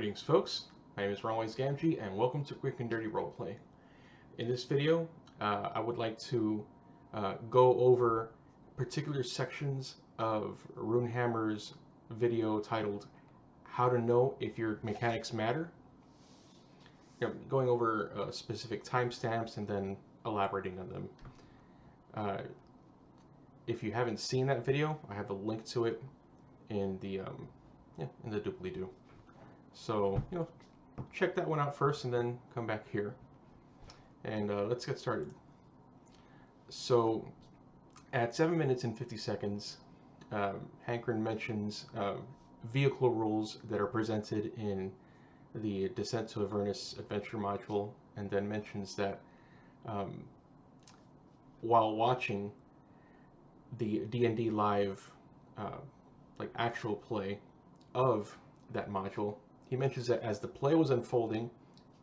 Greetings folks, my name is Ronwise Gamgee and welcome to Quick and Dirty Roleplay. In this video, I would like to go over particular sections of Runehammer's video titled How to Know If Your Mechanics Matter. Going over specific timestamps and then elaborating on them. If you haven't seen that video, I have a link to it in the doobly-doo. So, check that one out first and then come back here. And let's get started. So, at 7 minutes and 50 seconds, Hankrin mentions vehicle rules that are presented in the Descent to Avernus adventure module, and then mentions that while watching the D&D live actual play of that module, he mentions that as the play was unfolding,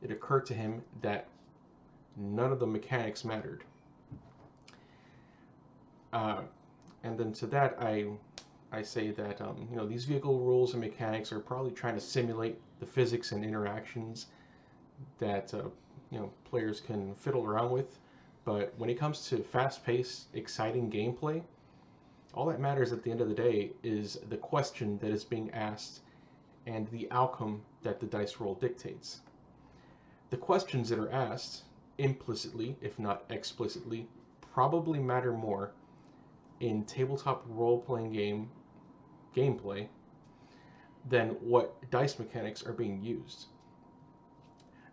it occurred to him that none of the mechanics mattered. And then to that, I say that these vehicle rules and mechanics are probably trying to simulate the physics and interactions that players can fiddle around with. But when it comes to fast-paced, exciting gameplay, all that matters at the end of the day is the question that is being asked and the outcome that the dice roll dictates. The questions that are asked, implicitly, if not explicitly, probably matter more in tabletop role-playing gameplay than what dice mechanics are being used.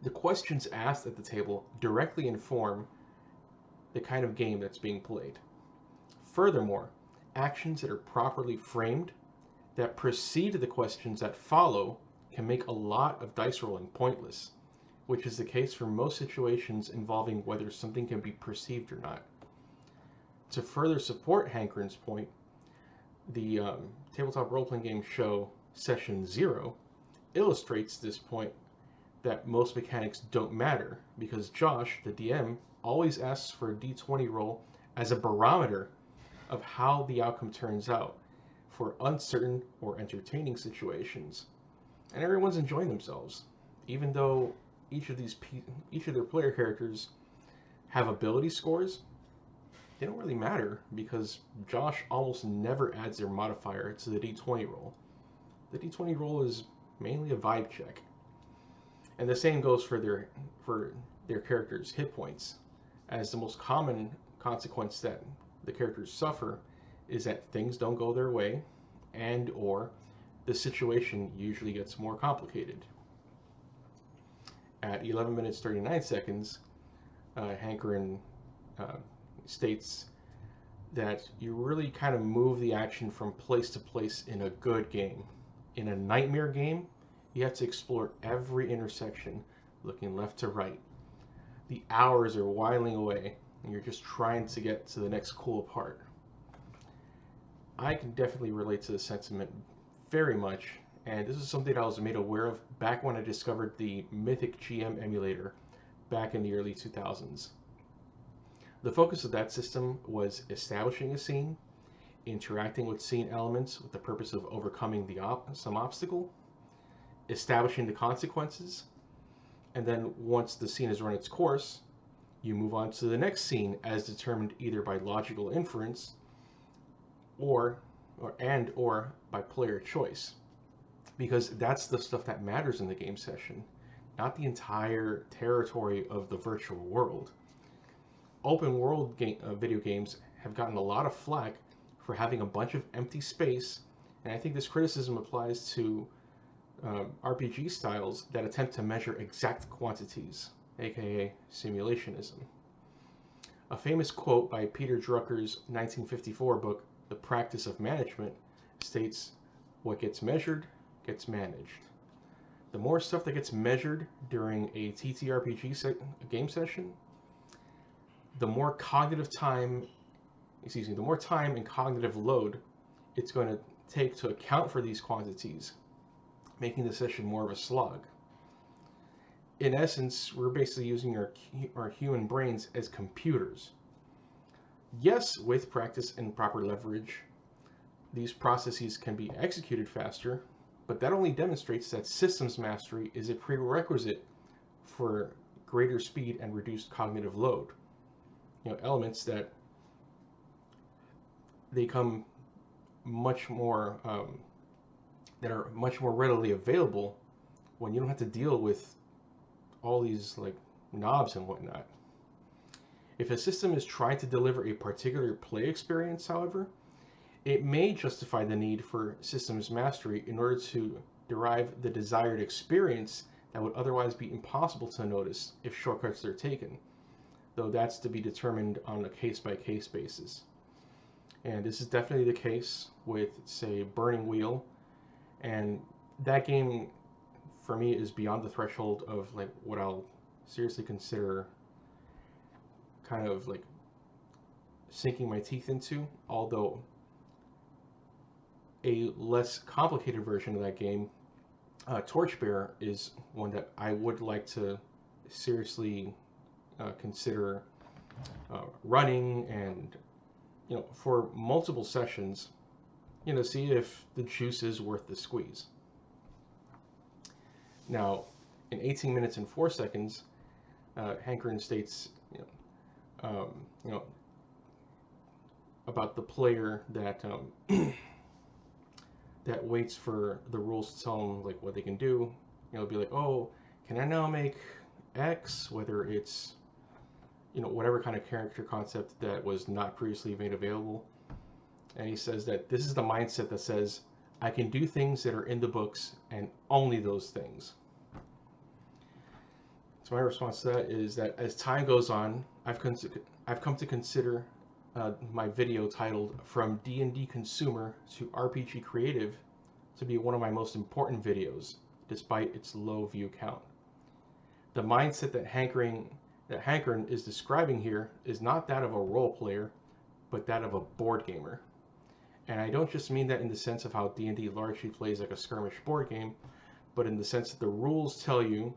The questions asked at the table directly inform the kind of game that's being played. Furthermore, actions that are properly framed that precede the questions that follow can make a lot of dice rolling pointless, which is the case for most situations involving whether something can be perceived or not. To further support Hankrin's point, the tabletop role-playing game show Session 0 illustrates this point that most mechanics don't matter because Josh, the DM, always asks for a d20 roll as a barometer of how the outcome turns out for uncertain or entertaining situations. And everyone's enjoying themselves, even though each of their player characters have ability scores. They don't really matter because Josh almost never adds their modifier to the d20 roll. The d20 roll is mainly a vibe check. And the same goes for their characters' hit points, as the most common consequence that the characters suffer is that things don't go their way and or the situation usually gets more complicated. At 11 minutes 39 seconds, Hankrin states that you really kind of move the action from place to place in a good game. In a nightmare game, you have to explore every intersection, looking left to right. The hours are whiling away, and you're just trying to get to the next cool part. I can definitely relate to the sentiment very much, and this is something I was made aware of back when I discovered the Mythic GM emulator back in the early 2000s. The focus of that system was establishing a scene, interacting with scene elements with the purpose of overcoming some obstacle, establishing the consequences, and then once the scene has run its course, you move on to the next scene as determined either by logical inference or by player choice. Because that's the stuff that matters in the game session, not the entire territory of the virtual world. Open world video games have gotten a lot of flack for having a bunch of empty space, and I think this criticism applies to RPG styles that attempt to measure exact quantities, aka simulationism. A famous quote by Peter Drucker's 1954 book, The Practice of Management, states, "What gets measured gets managed." The more stuff that gets measured during a TTRPG game session, the more time and cognitive load it's going to take to account for these quantities, making the session more of a slog. In essence, we're basically using our human brains as computers. Yes, with practice and proper leverage, these processes can be executed faster, but that only demonstrates that systems mastery is a prerequisite for greater speed and reduced cognitive load. Elements that they come much more that are much more readily available when you don't have to deal with all these like knobs and whatnot. If a system is trying to deliver a particular play experience, however, it may justify the need for systems mastery in order to derive the desired experience that would otherwise be impossible to notice if shortcuts are taken, though that's to be determined on a case-by-case basis. And this is definitely the case with, say, Burning Wheel, and that game for me is beyond the threshold of like what I'll seriously consider kind of like sinking my teeth into, although a less complicated version of that game, Torchbearer, is one that I would like to seriously consider running, and for multiple sessions, see if the juice is worth the squeeze. Now, in 18 minutes and 4 seconds, Hankern states, about the player that that waits for the rules to tell them like what they can do. Be like, oh, can I now make X, whether it's whatever kind of character concept that was not previously made available. And he says that this is the mindset that says, I can do things that are in the books and only those things. So my response to that is that as time goes on, I've come to consider my video titled From D&D Consumer to RPG Creative to be one of my most important videos, despite its low view count. The mindset that Hankern is describing here is not that of a role player, but that of a board gamer. And I don't just mean that in the sense of how D&D largely plays like a skirmish board game, but in the sense that the rules tell you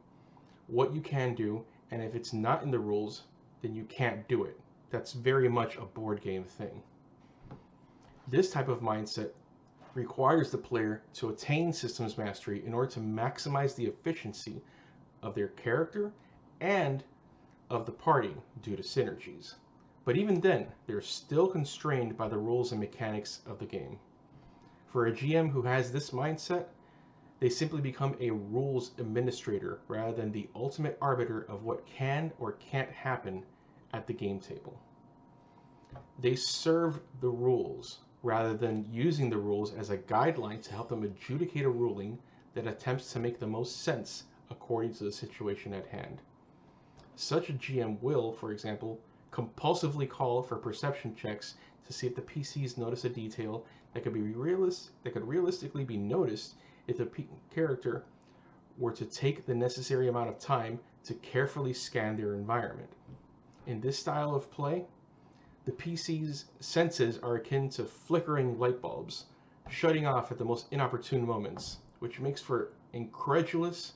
what you can do, and if it's not in the rules, then you can't do it. That's very much a board game thing. This type of mindset requires the player to attain systems mastery in order to maximize the efficiency of their character and of the party due to synergies. But even then, they're still constrained by the rules and mechanics of the game. For a GM who has this mindset, they simply become a rules administrator rather than the ultimate arbiter of what can or can't happen at the game table. They serve the rules rather than using the rules as a guideline to help them adjudicate a ruling that attempts to make the most sense according to the situation at hand. Such a GM will, for example, compulsively call for perception checks to see if the PCs notice a detail that could realistically be noticed if the character were to take the necessary amount of time to carefully scan their environment. In this style of play, the PC's senses are akin to flickering light bulbs, shutting off at the most inopportune moments, which makes for incredulous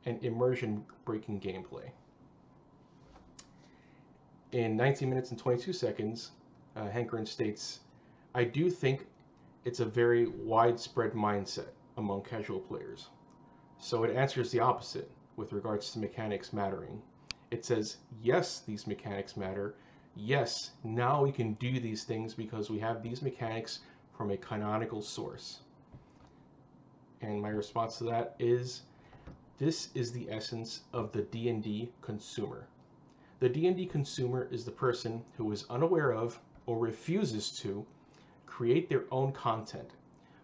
and immersion-breaking gameplay. In 19 minutes and 22 seconds, Hankern states, I do think it's a very widespread mindset among casual players. So it answers the opposite with regards to mechanics mattering. It says, yes, these mechanics matter. Yes, now we can do these things because we have these mechanics from a canonical source. And my response to that is, this is the essence of the D&D consumer. The D&D consumer is the person who is unaware of or refuses to create their own content,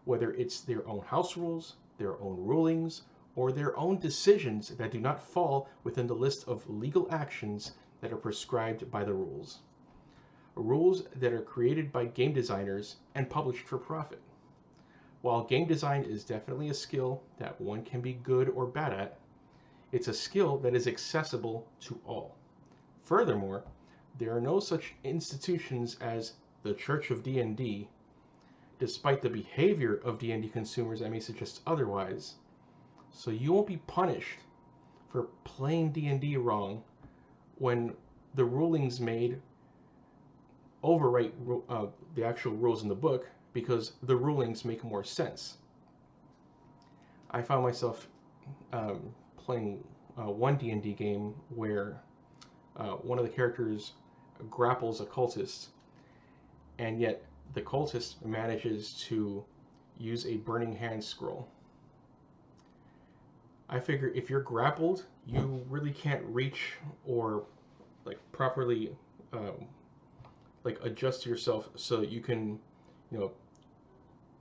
whether it's their own house rules, their own rulings, or their own decisions that do not fall within the list of legal actions that are prescribed by the rules. Rules that are created by game designers and published for profit. While game design is definitely a skill that one can be good or bad at, it's a skill that is accessible to all. Furthermore, there are no such institutions as the Church of D&D, despite the behavior of D&D consumers that may suggest otherwise. So you won't be punished for playing D&D wrong when the rulings made overwrite the actual rules in the book because the rulings make more sense. I found myself playing one D&D game where one of the characters grapples a cultist, and yet the cultist manages to use a burning hand scroll. I figure if you're grappled, you really can't reach or like properly like adjust yourself so you can, you know,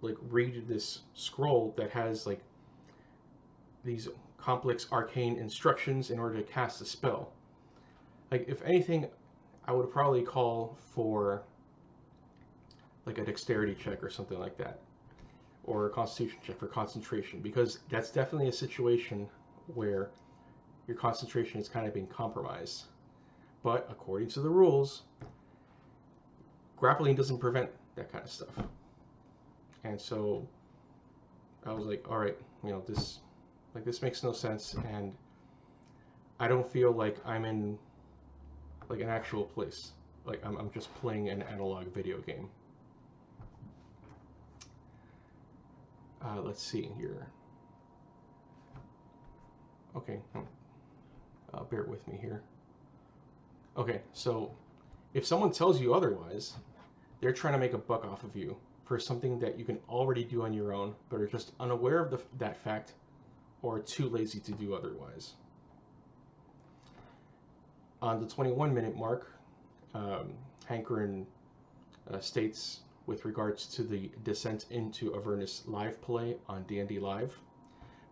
like read this scroll that has like these complex arcane instructions in order to cast a spell. Like if anything, I would probably call for like a dexterity check or something like that, or a constitution check for concentration, because that's definitely a situation where your concentration is kind of being compromised. But according to the rules, grappling doesn't prevent that kind of stuff. And so I was like, all right, you know, this makes no sense, and I don't feel like I'm in like an actual place. Like I'm just playing an analog video game. Let's see here. Okay, bear with me here. Okay, so if someone tells you otherwise, they're trying to make a buck off of you for something that you can already do on your own, but are just unaware of that fact, or too lazy to do otherwise. On the 21-minute mark, Hankerin states with regards to the Descent into Avernus live play on D&D Live,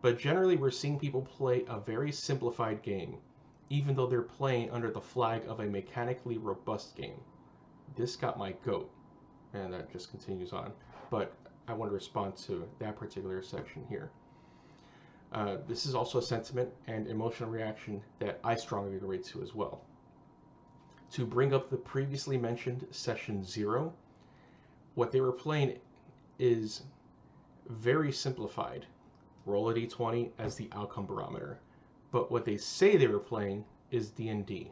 but generally we're seeing people play a very simplified game, even though they're playing under the flag of a mechanically robust game. This got my goat, and that just continues on, but I want to respond to that particular section here. This is also a sentiment and emotional reaction that I strongly relate to as well. To bring up the previously mentioned Session 0, what they were playing is very simplified. Roll a d20 as the outcome barometer. But what they say they were playing is D&D.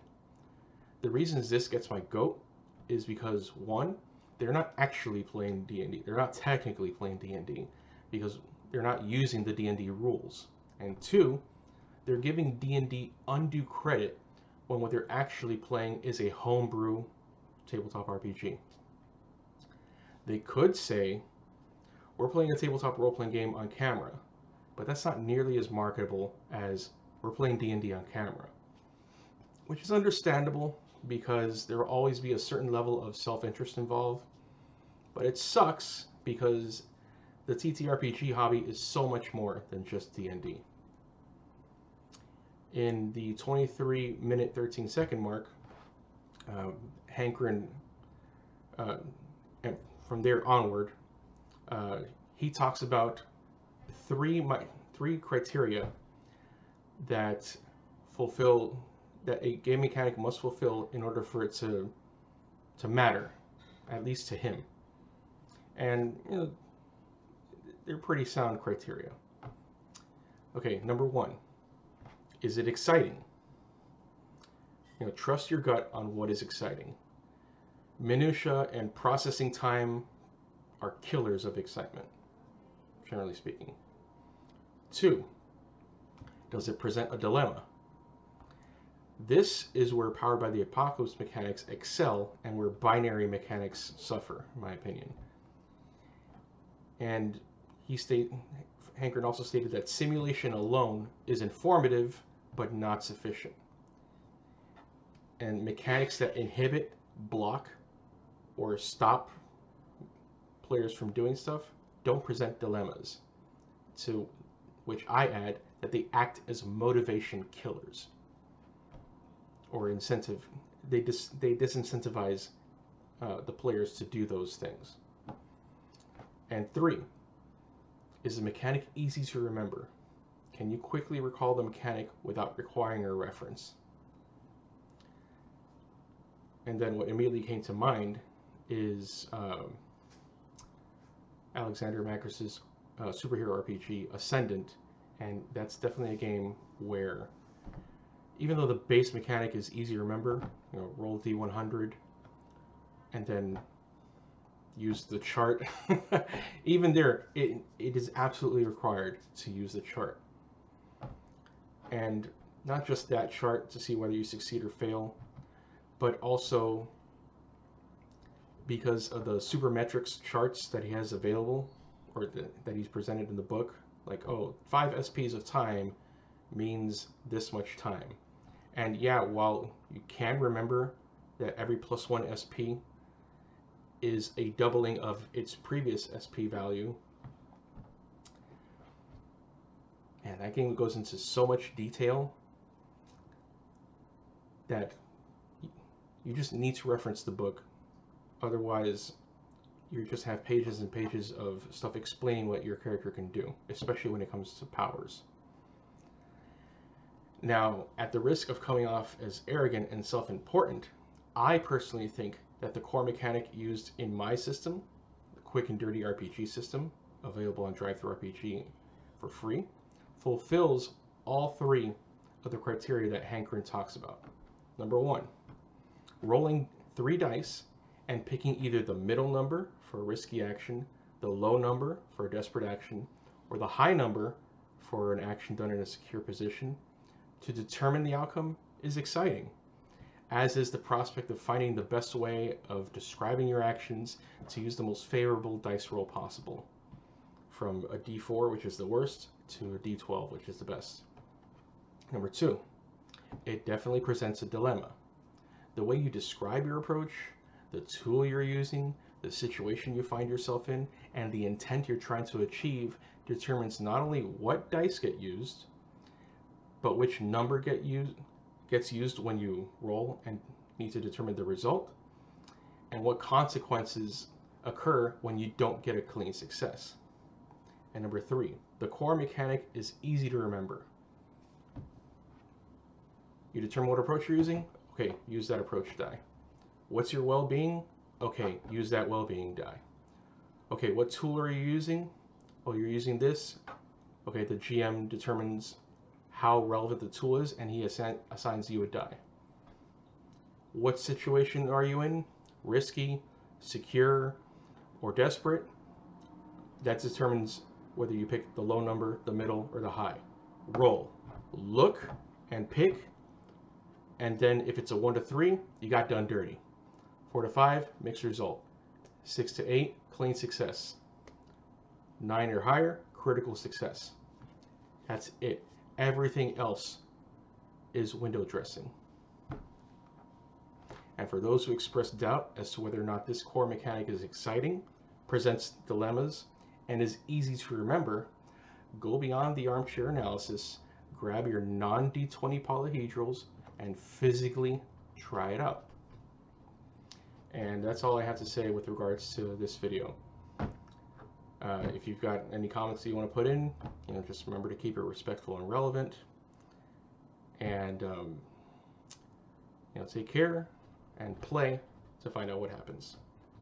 The reasons this gets my goat is because, one, they're not actually playing D&D. They're not technically playing D&D because they're not using the D&D rules. And two, they're giving D&D undue credit when what they're actually playing is a homebrew tabletop RPG. They could say, we're playing a tabletop role-playing game on camera, but that's not nearly as marketable as we're playing D&D on camera, which is understandable because there will always be a certain level of self-interest involved, but it sucks because the TTRPG hobby is so much more than just D&D. In the 23-minute 13-second mark, Hankerin, and from there onward, he talks about three criteria that a game mechanic must fulfill in order for it to matter, at least to him. And you know, they're pretty sound criteria. Okay, number one, is it exciting? You know, trust your gut on what is exciting. Minutia and processing time are killers of excitement, generally speaking. Two, does it present a dilemma? This is where Powered by the Apocalypse mechanics excel and where binary mechanics suffer, in my opinion. And Hankerin also stated that simulation alone is informative but not sufficient. And mechanics that inhibit, block, or stop players from doing stuff don't present dilemmas, to which I add that they act as motivation killers or incentive. They disincentivize the players to do those things. And three, is the mechanic easy to remember? Can you quickly recall the mechanic without requiring a reference? And then what immediately came to mind is Alexander Magrus's superhero RPG, Ascendant, and that's definitely a game where, even though the base mechanic is easy to remember, you know, roll D100, and then use the chart. Even there, it is absolutely required to use the chart. And not just that chart to see whether you succeed or fail, but also because of the supermetrics charts that he has available, or that he's presented in the book, like, oh, 5 SPs of time means this much time. And yeah, while you can remember that every +1 SP is a doubling of its previous SP value, and that game goes into so much detail that you just need to reference the book. Otherwise, you just have pages and pages of stuff explaining what your character can do, especially when it comes to powers. Now, at the risk of coming off as arrogant and self-important, I personally think that the core mechanic used in my system, the quick and dirty RPG system, available on dirtyRPG for free, fulfills all 3 of the criteria that Hankerin talks about. Number 1, rolling 3 dice and picking either the middle number for a risky action, the low number for a desperate action, or the high number for an action done in a secure position to determine the outcome is exciting, as is the prospect of finding the best way of describing your actions to use the most favorable dice roll possible, from a D4, which is the worst, to a D12, which is the best. Number 2, it definitely presents a dilemma. The way you describe your approach, the tool you're using, the situation you find yourself in, and the intent you're trying to achieve determines not only what dice get used, but which number gets used when you roll and need to determine the result, and what consequences occur when you don't get a clean success. And number 3, the core mechanic is easy to remember. You determine what approach you're using? Okay, use that approach die. What's your well-being? Okay, use that well-being die. Okay, what tool are you using? Oh, you're using this? Okay, the GM determines how relevant the tool is, and he assigns you a die. What situation are you in? Risky, secure, or desperate? That determines whether you pick the low number, the middle, or the high. Roll. Look and pick, and then if it's a 1 to 3, you got done dirty. 4 to 5, mixed result. 6 to 8, clean success. 9 or higher, critical success. That's it. Everything else is window dressing. And for those who express doubt as to whether or not this core mechanic is exciting, presents dilemmas, and is easy to remember, go beyond the armchair analysis, grab your non-D20 polyhedrals, and physically try it out. And that's all I have to say with regards to this video. If you've got any comments that you want to put in, just remember to keep it respectful and relevant. And take care and play to find out what happens.